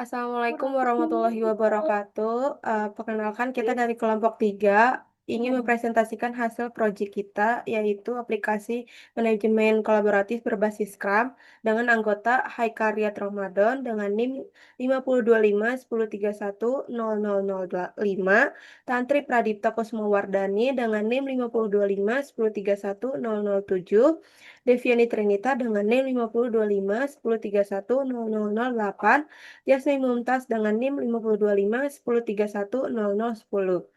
Assalamualaikum warahmatullahi wabarakatuh. Perkenalkan kita dari kelompok 3 ingin mempresentasikan hasil proyek kita, yaitu aplikasi manajemen kolaboratif berbasis Scrum dengan anggota Haikariat Ramadan dengan NIM 52251010005, Tantri Pradipta Kusumawardani dengan NIM 52251010007, Deviani Trinita dengan NIM 52251010008, Yasmin Mumtaz dengan NIM 52251031010.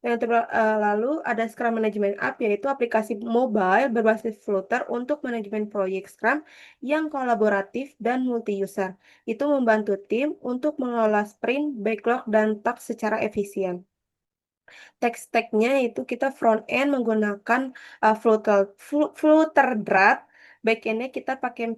Lalu ada Scrum Management App, yaitu aplikasi mobile berbasis Flutter untuk manajemen proyek Scrum yang kolaboratif dan multi-user. Itu membantu tim untuk mengelola sprint, backlog, dan task secara efisien. Tech stack-nya itu kita front end menggunakan Flutter Dart, back end-nya kita pakai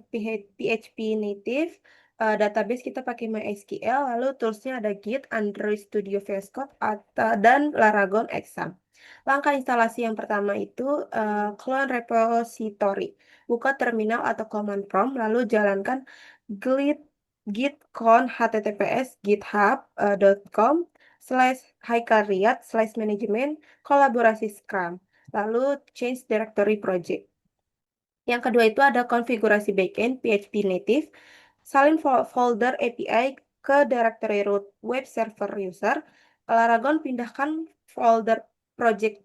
PHP native, database kita pakai MySQL, lalu tools-nya ada Git, Android Studio VS Code, dan Laragon Exam. Langkah instalasi yang pertama itu clone repository. Buka terminal atau command prompt, lalu jalankan git git clone https github.com/haikariyat/manajemen kolaborasi Scrum. Lalu change directory project. Yang kedua itu ada konfigurasi backend PHP native, salin folder API ke directory root web server user. Laragon pindahkan folder project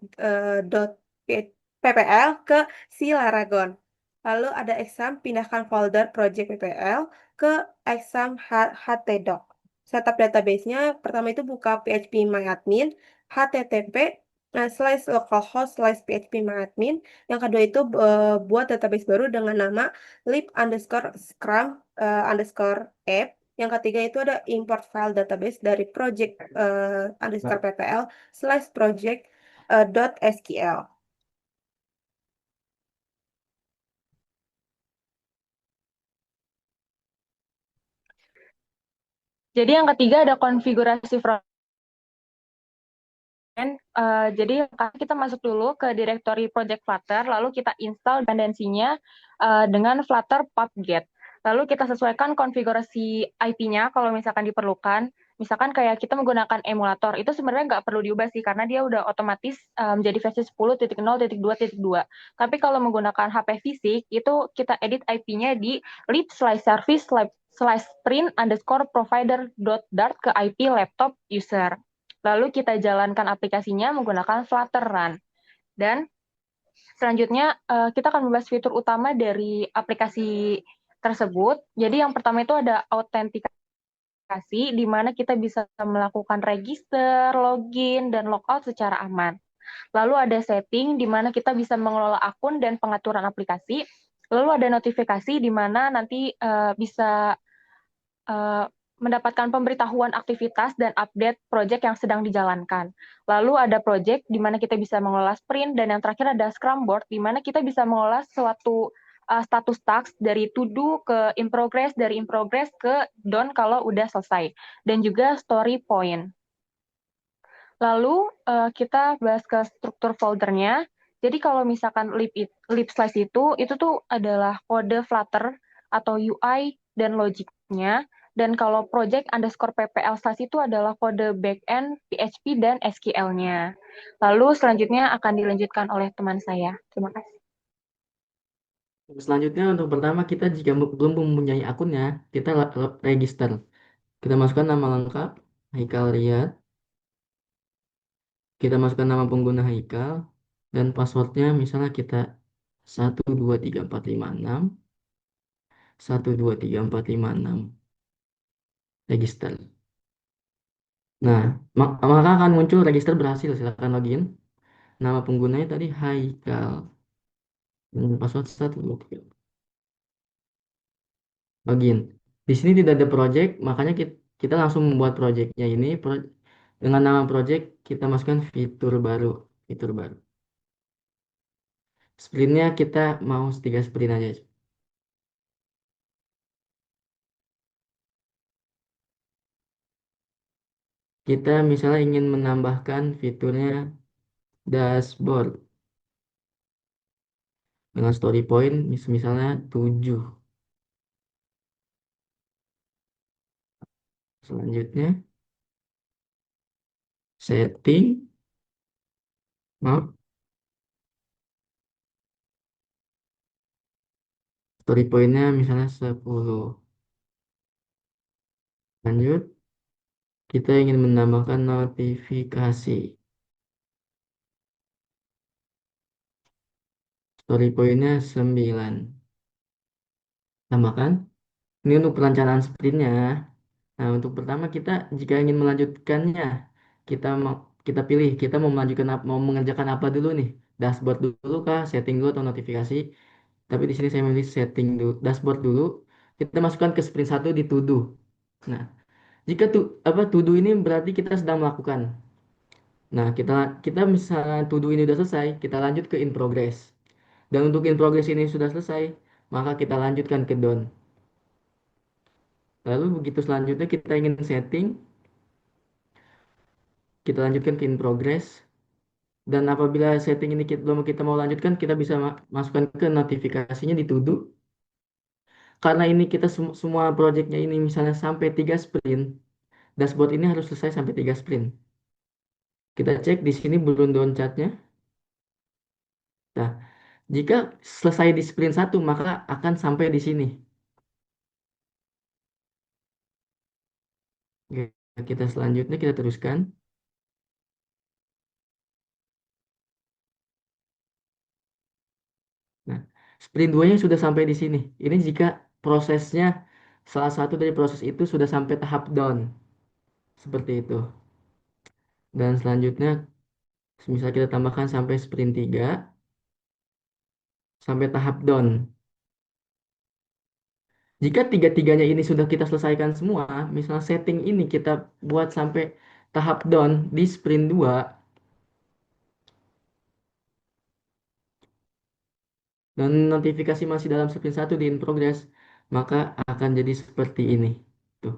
.ppl ke si Laragon. Lalu ada exam, pindahkan folder project ppl ke exam htdoc. Setup database-nya, pertama itu buka php-myadmin, http /localhost/php-myadmin. Yang kedua itu buat database baru dengan nama lib_scrum_app. Yang ketiga itu ada import file database dari project underscore ppl slash project .sql. Jadi yang ketiga ada konfigurasi frontend. Jadi kita masuk dulu ke directory project Flutter, lalu kita install dependensinya dengan Flutter pub-get. Lalu kita sesuaikan konfigurasi IP-nya kalau misalkan diperlukan. Misalkan kayak kita menggunakan emulator, itu sebenarnya nggak perlu diubah sih, karena dia udah otomatis menjadi versi 10.0.2.2. Tapi kalau menggunakan HP fisik, itu kita edit IP-nya di lib/service/print_provider.dart ke IP laptop user. Lalu kita jalankan aplikasinya menggunakan Flutter Run. Dan selanjutnya kita akan membahas fitur utama dari aplikasi tersebut. Jadi yang pertama itu ada autentikasi, di mana kita bisa melakukan register, login, dan logout secara aman. Lalu ada setting, di mana kita bisa mengelola akun dan pengaturan aplikasi. Lalu ada notifikasi, di mana nanti bisa mendapatkan pemberitahuan aktivitas dan update project yang sedang dijalankan. Lalu ada project di mana kita bisa mengelola sprint, dan yang terakhir ada Scrum Board di mana kita bisa mengelola suatu status task dari to do ke in progress, dari in progress ke done kalau udah selesai, dan juga story point. Lalu kita bahas ke struktur foldernya. Jadi kalau misalkan lib/slice itu tuh adalah kode Flutter atau UI dan logiknya. Dan kalau project underscore ppl slash itu adalah kode backend, PHP, dan SQL-nya. Lalu selanjutnya akan dilanjutkan oleh teman saya. Terima kasih. Selanjutnya untuk pertama kita jika belum mempunyai akunnya, kita register. Kita masukkan nama lengkap, Haikal Riyad. Kita masukkan nama pengguna Haikal dan passwordnya misalnya kita 123456 123456 register. Nah, maka akan muncul register berhasil. Silakan login. Nama penggunanya tadi Haikal. Dan password 123. Login. Di sini tidak ada project, makanya kita langsung membuat projectnya ini. Dengan nama project kita masukkan fitur baru. Fitur baru. Sprintnya kita mau 3 sprint aja. Kita misalnya ingin menambahkan fiturnya dashboard dengan story point misalnya 7. Selanjutnya, setting, maaf, story point-nya misalnya 10. Lanjut, kita ingin menambahkan notifikasi. Story point-nya 9. Tambahkan. Ini untuk perencanaan sprintnya. Nah, untuk pertama kita jika ingin melanjutkannya, kita mau kita pilih kita mau melanjutkan mau mengerjakan apa dulu nih? Dashboard dulu kah, setting dulu atau notifikasi? Tapi di sini saya memilih setting dulu, dashboard dulu. Kita masukkan ke sprint 1 di to do. Nah, jika to do ini berarti kita sedang melakukan. Nah, kita kita misalnya to do ini sudah selesai, kita lanjut ke in progress. Dan untuk in progress ini sudah selesai, maka kita lanjutkan ke done. Lalu begitu selanjutnya kita ingin setting, kita lanjutkan ke in progress. Dan apabila setting ini belum kita mau lanjutkan, kita bisa masukkan ke notifikasinya di to do. Karena ini kita semua projectnya ini misalnya sampai 3 sprint, dashboard ini harus selesai sampai 3 sprint. Kita cek di sini burn down chart-nya. Nah, jika selesai di sprint 1, maka akan sampai di sini. Oke, kita selanjutnya kita teruskan. Nah, sprint 2-nya sudah sampai di sini. Ini jika prosesnya salah satu dari proses itu sudah sampai tahap down. Seperti itu. Dan selanjutnya misal kita tambahkan sampai sprint 3 sampai tahap down. Jika tiga-tiganya ini sudah kita selesaikan semua, misal setting ini kita buat sampai tahap down di sprint 2 dan notifikasi masih dalam sprint 1 di in progress, maka akan jadi seperti ini. Tuh.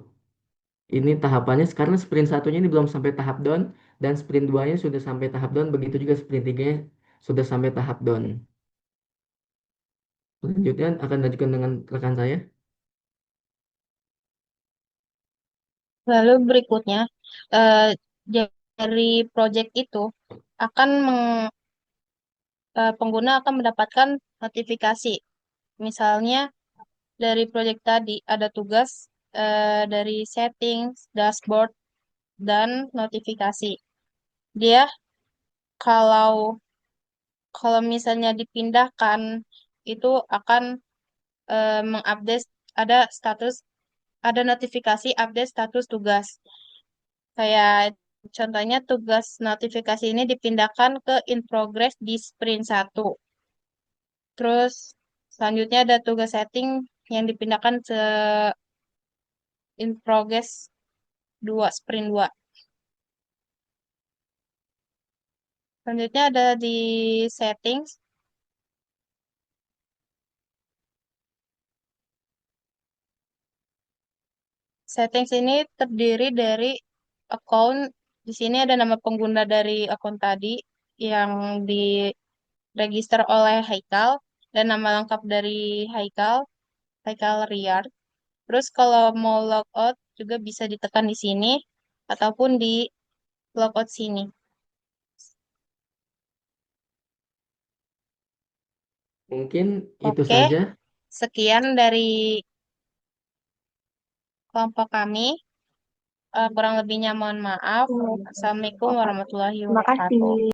Ini tahapannya karena sprint satunya ini belum sampai tahap down dan sprint 2-nya sudah sampai tahap down, begitu juga sprint 3 sudah sampai tahap down. Selanjutnya akan lanjutkan dengan rekan saya. Lalu berikutnya, eh, dari project itu akan pengguna akan mendapatkan notifikasi. Misalnya dari project tadi ada tugas dari settings, dashboard, dan notifikasi. Dia kalau kalau misalnya dipindahkan itu akan mengupdate ada status ada notifikasi update status tugas. Kayak contohnya tugas notifikasi ini dipindahkan ke in progress di sprint 1. Terus selanjutnya ada tugas setting yang dipindahkan ke in progress 2 sprint 2. Selanjutnya ada di settings. Settings ini terdiri dari account. Di sini ada nama pengguna dari akun tadi yang diregister oleh Haikal dan nama lengkap dari Haikal, Haikal Riyad. Terus kalau mau logout juga bisa ditekan di sini ataupun di logout sini. Mungkin itu Oke, saja. sekian dari kelompok kami. Kurang lebihnya mohon maaf. Assalamualaikum warahmatullahi Terima wabarakatuh. kasih.